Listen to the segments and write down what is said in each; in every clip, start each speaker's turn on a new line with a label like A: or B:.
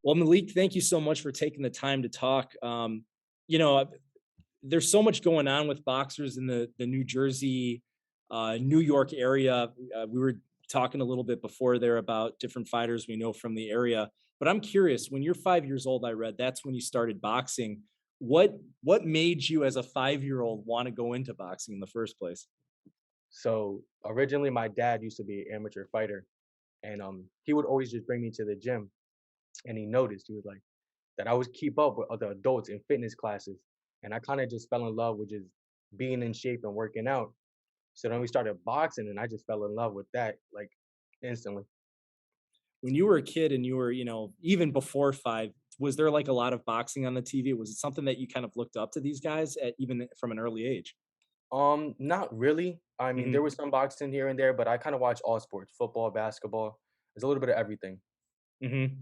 A: Well, Malik, thank you so much for taking the time to talk. You know, there's so much going on with boxers in the New Jersey, New York area. We were talking a little bit before there about different fighters we know from the area. But I'm curious, when you're 5 years old, I read that's when you started boxing. What made you as a 5 year old want to go into boxing in the first place?
B: So originally, my dad used to be an amateur fighter, and he would always just bring me to the gym. And he noticed he was like that I would keep up with other adults in fitness classes, and I kind of just fell in love with just being in shape and working out. So then we started boxing, and I just fell in love with that like instantly.
A: When you were a kid and you were, even before five, was there like a lot of boxing on the TV? Was it something that you kind of looked up to these guys at even from an early age?
B: Not really. I mean, there
A: Mhm.
B: was some boxing here and there, but I kind of watch all sports: football, basketball. There's a little bit of everything.
A: Mhm.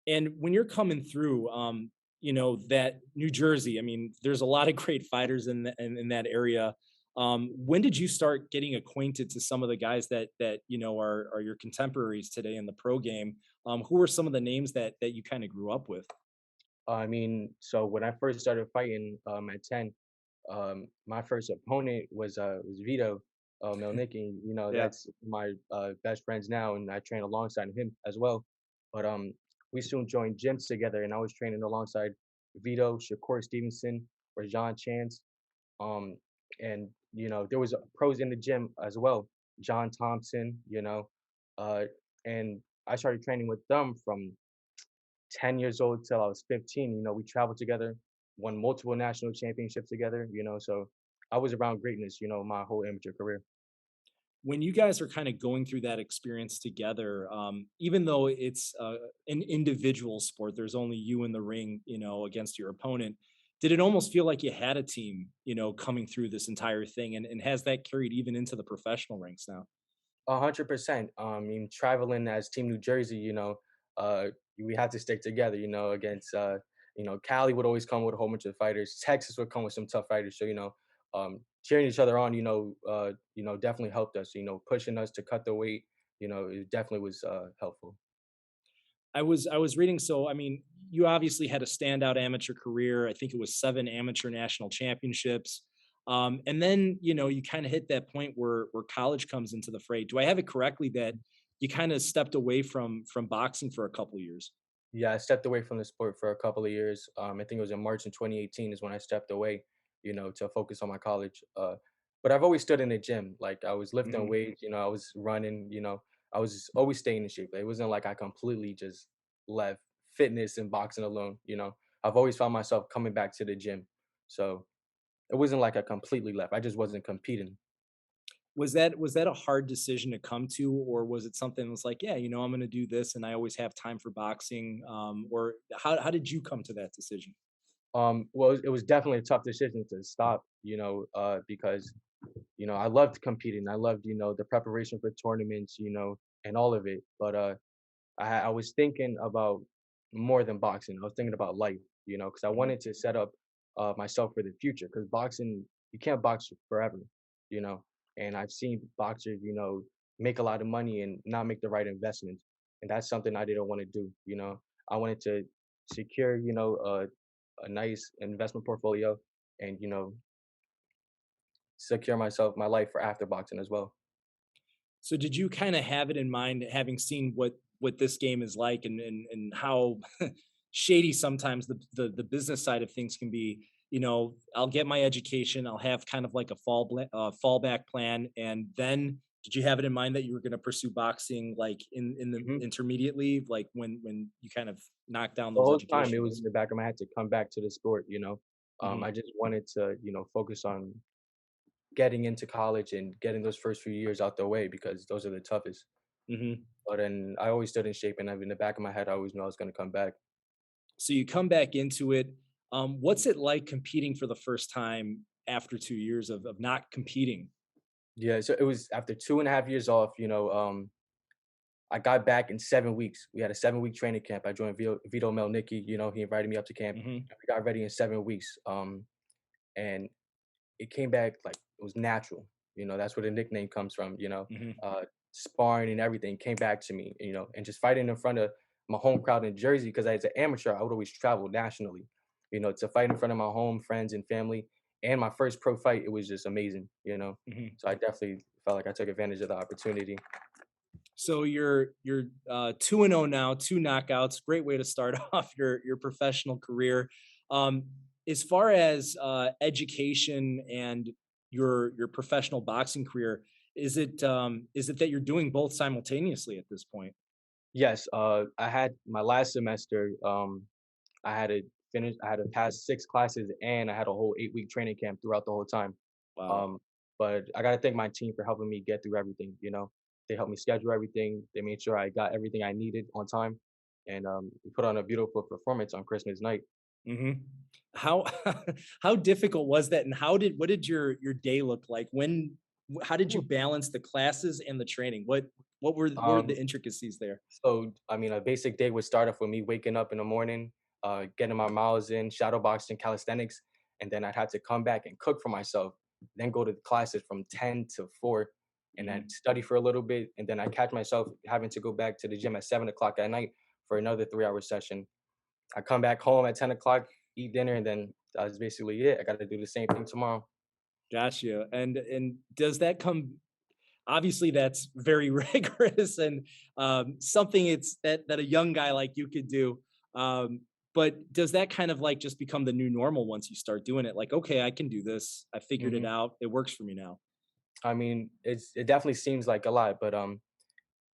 A: And when you're coming through, that New Jersey, I mean, there's a lot of great fighters in that area. When did you start getting acquainted to some of the guys that are your contemporaries today in the pro game? Who are some of the names that you kind of grew up with?
B: I mean, so when I first started fighting at 10, my first opponent was Vito Melnicki. You know,
A: Yeah.
B: that's my best friends now, and I train alongside him as well. But we soon joined gyms together, and I was training alongside Vito, Shakur Stevenson, or John Chance. Um, and there was pros in the gym as well, John Thompson. Uh, and I started training with them from 10 years old till I was 15. We traveled together, won multiple national championships together, so I was around greatness, my whole amateur career.
A: When you guys are kind of going through that experience together, even though it's an individual sport, there's only you in the ring, against your opponent. Did it almost feel like you had a team, coming through this entire thing? And has that carried even into the professional ranks now?
B: 100%. I mean, traveling as Team New Jersey, uh, we had to stick together, against, Cali would always come with a whole bunch of fighters. Texas would come with some tough fighters. So, cheering each other on, definitely helped us, pushing us to cut the weight, it definitely was helpful.
A: I was reading, so I mean, you obviously had a standout amateur career. I think it was 7 amateur national championships. And then, you kind of hit that point where college comes into the fray. Do I have it correctly that you kind of stepped away from boxing for a couple of years?
B: Yeah, I stepped away from the sport for a couple of years. I think it was in March in 2018 is when I stepped away, to focus on my college. But I've always stood in the gym. Like I was lifting
A: Mhm.
B: weights, I was running, I was always staying in shape. It wasn't like I completely just left fitness and boxing alone. I've always found myself coming back to the gym. So it wasn't like I completely left. I just wasn't competing.
A: Was that a hard decision to come to, or was it something that was like, yeah, I'm going to do this, and I always have time for boxing? Or how did you come to that decision?
B: Well, it was definitely a tough decision to stop, because I loved competing. I loved, the preparation for tournaments, and all of it. But I was thinking about more than boxing. I was thinking about life, because I
A: Mhm.
B: wanted to set up myself for the future. Because boxing, you can't box forever, you know. And I've seen boxers, make a lot of money and not make the right investments, and that's something I didn't want to do. I wanted to secure, a nice investment portfolio, and secure my life for after boxing as well.
A: So did you kind of have it in mind, having seen what this game is like, and how shady sometimes the business side of things can be? I'll get my education, I'll have kind of like a fallback plan, and then did you have it in mind that you were going to pursue boxing like in the
B: Mhm.
A: intermediate league, like when you kind of knock down
B: The
A: those
B: whole time it
A: education
B: was in
A: goals?
B: the back of my head to come back to the sport.
A: Hmm.
B: I just wanted to, focus on getting into college and getting those first few years out the way because those are the toughest.
A: Hmm.
B: But then I always stood in shape, and in the back of my head, I always knew I was going to come back.
A: So you come back into it. What's it like competing for the first time after 2 years of not competing?
B: Yeah, so it was after 2.5 years off. I got back in 7 weeks. We had a 7 week training camp. I joined Vito Melnicki. He invited me up to camp.
A: Hmm.
B: We got ready in 7 weeks. And it came back like it was natural. That's where the nickname comes from.
A: Hmm.
B: Sparring and everything came back to me. And just fighting in front of my home crowd in Jersey because as an amateur, I would always travel nationally, to fight in front of my home friends and family. And my first pro fight, it was just amazing.
A: Mhm.
B: So I definitely felt like I took advantage of the opportunity.
A: So you're 2-0 now, 2 knockouts. Great way to start off your professional career. Um, as far as education and your professional boxing career, is it that you're doing both simultaneously at this point?
B: Yes, I had my last semester. I had to pass 6 classes, and I had a whole 8-week training camp throughout the whole time.
A: Wow.
B: Um, but I gotta thank my team for helping me get through everything. They helped me schedule everything. They made sure I got everything I needed on time, and we put on a beautiful performance on Christmas night.
A: Hmm. How how difficult was that, and what did your day look like? How did you
B: Ooh.
A: balance the classes and the training? What were the
B: Um,
A: intricacies there?
B: so I mean, a basic day would start off with me waking up in the morning, getting my miles in, shadow boxing, calisthenics, and then I'd have to come back and cook for myself. Then go to the classes from 10 to 4, and I'd
A: Mhm.
B: study for a little bit, and then I catch myself having to go back to the gym at 7 o'clock at night for another 3 hour session. I come back home at 10 o'clock, eat dinner, and then that's basically it. I got to do the same thing tomorrow.
A: Gotcha. And does that come obviously that's very rigorous and something it's that a young guy like you could do. But does that kind of like just become the new normal once you start doing it? Like, okay, I can do this. I figured it
B: hmm
A: out. It works for me now.
B: I mean, it definitely seems like a lot, but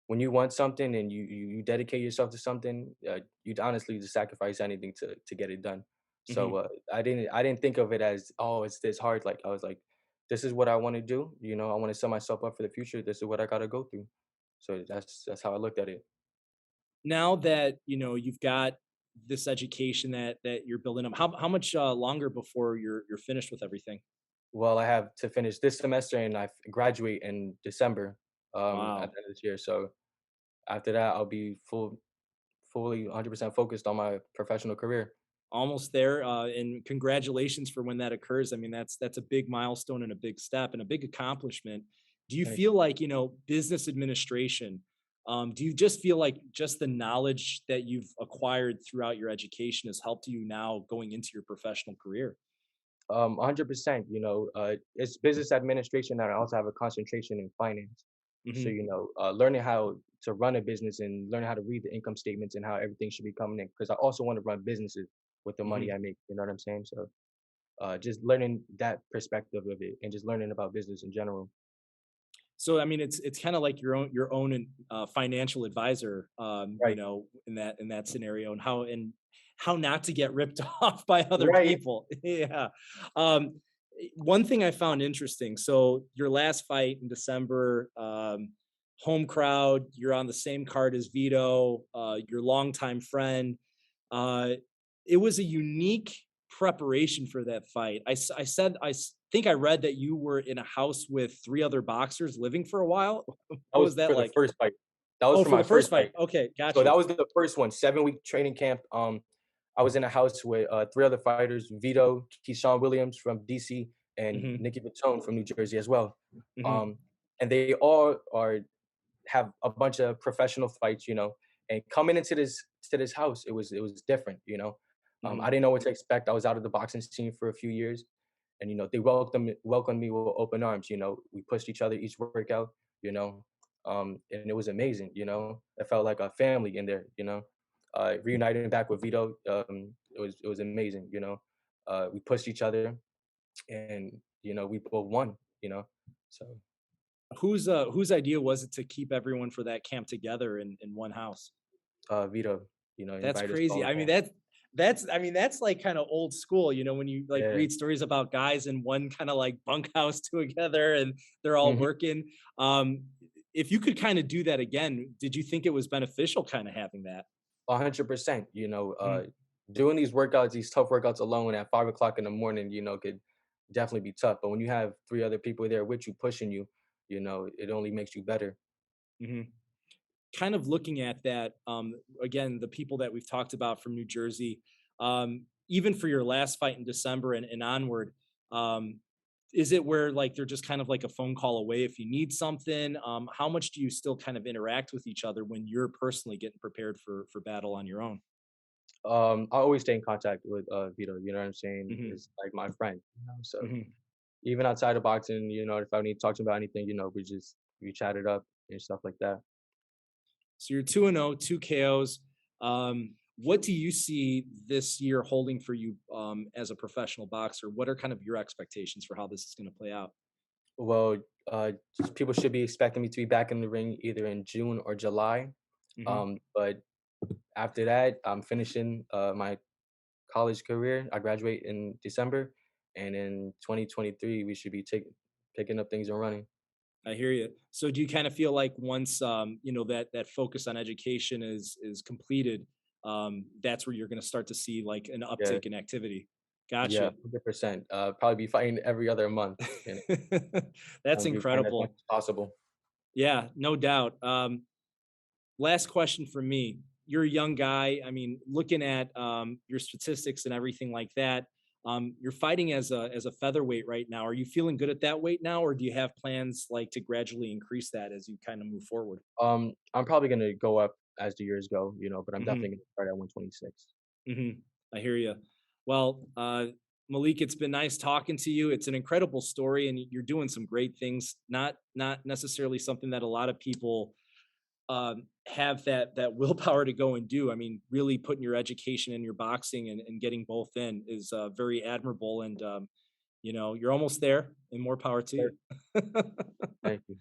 B: when you want something and you dedicate yourself to something, you'd honestly just sacrifice anything to get it done. So
A: Mhm.
B: I didn't think of it as, oh, it's this hard. Like I was like, this is what I want to do. I want to set myself up for the future. This is what I got to go through. So that's how I looked at it.
A: Now that you've got this education that you're building up, how much longer before you're finished with everything?
B: Well, I have to finish this semester and graduate in December at
A: Wow.
B: the end of this year. So after that, I'll be fully 100% focused on my professional career.
A: Almost there, and congratulations for when that occurs. I mean, that's a big milestone and a big step and a big accomplishment. Do you
B: Thanks.
A: feel like business administration? Do you just feel like just the knowledge that you've acquired throughout your education has helped you now going into your professional career?
B: 100%. It's business administration, and I also have a concentration in finance. So,
A: Hmm.
B: learning how to run a business and learning how to read the income statements and how everything should be coming in. Because I also want to run businesses with the money
A: Hmm.
B: I make. You know what I'm saying? So, just learning that perspective of it and just learning about business in general.
A: So I mean, it's kind of like your own financial advisor,
B: Right.
A: in that scenario, and how not to get ripped off by other
B: Right.
A: people. Yeah. One thing I found interesting. So your last fight in December, home crowd, you're on the same card as Vito, your longtime friend. Uh, it was a unique preparation for that fight. I said think I read that you were in a house with 3 other boxers living for a while.
B: That
A: What
B: was
A: was that
B: for the
A: like?
B: first fight. That was
A: Oh,
B: for
A: for
B: my
A: the
B: first
A: first fight.
B: fight.
A: Okay, got
B: So
A: you.
B: that was the first one, 7-week training camp. I was in a house with 3 other fighters: Vito, Keyshawn Williams from DC, and
A: Mhm,
B: Nikki Patone from New Jersey as well.
A: mhm,
B: Um, and they all have a bunch of professional fights. And coming into this house, it was different. I
A: mhm.
B: didn't know what to expect. I was out of the boxing scene for a few years, and they welcomed me with open arms. We pushed each other each workout. You know, and it was amazing. It felt like a family in there. Reuniting back with Vito, it was amazing. We pushed each other, and we both won. So
A: Whose idea was it to keep everyone for that camp together in one house?
B: Vito,
A: That's
B: invited us
A: crazy.
B: all
A: I mean,
B: in.
A: that's like kind of old school, when you like
B: Yeah.
A: read stories about guys in one kind of like bunkhouse together and they're all
B: Mhm.
A: working. Um, if you could kind of do that again, did you think it was beneficial kind of having that?
B: 100%.
A: Mhm,
B: Doing these workouts, these tough workouts alone at 5 o'clock in the morning, could definitely be tough. But when you have 3 other people there with you pushing you, it only makes you better.
A: mhm. Kind of looking at that, again, the people that we've talked about from New Jersey, even for your last fight in December and onward, um, Is it where like they're just kind of like a phone call away if you need something? How much do you still kind of interact with each other when you're personally getting prepared for battle on your own?
B: I always stay in contact with Vito. You know what I'm saying?
A: Hmm.
B: Is like my friend. So
A: Hmm.
B: even outside of boxing, if I need to talk to him about anything, we chat it up and stuff like that.
A: So you're 2-0, two KOs. What do you see this year holding for you as a professional boxer? What are kind of your expectations for how this is going to play out?
B: Well, people should be expecting me to be back in the ring either in June or July.
A: Hmm.
B: But after that, I'm finishing my college career. I graduate in December, and in 2023 we should be picking up things and running.
A: I hear you. So do you kind of feel like once that focus on education is completed, that's where you're going to start to see like an
B: Yeah,
A: uptick in activity?
B: yeah,
A: Gotcha.
B: 100%. Probably be fighting every other month, and
A: That's
B: I'll be fighting as much
A: incredible.
B: as possible.
A: Yeah, no doubt. Last question for me. You're a young guy. I mean, looking at your statistics and everything like that, you're fighting as a featherweight right now. Are you feeling good at that weight now, or do you have plans like to gradually increase that as you kind of move forward?
B: I'm probably gonna go up as the years go, but I'm
A: Hmm.
B: definitely gonna start at 126.
A: Hmm. I hear you. Well, Malik, it's been nice talking to you. It's an incredible story, and you're doing some great things. Not necessarily something that a lot of people have that willpower to go and do. I mean, really putting your education and your boxing and getting both in is very admirable. And you're almost there, and more power to
B: Sure.
A: you.
B: Thank you.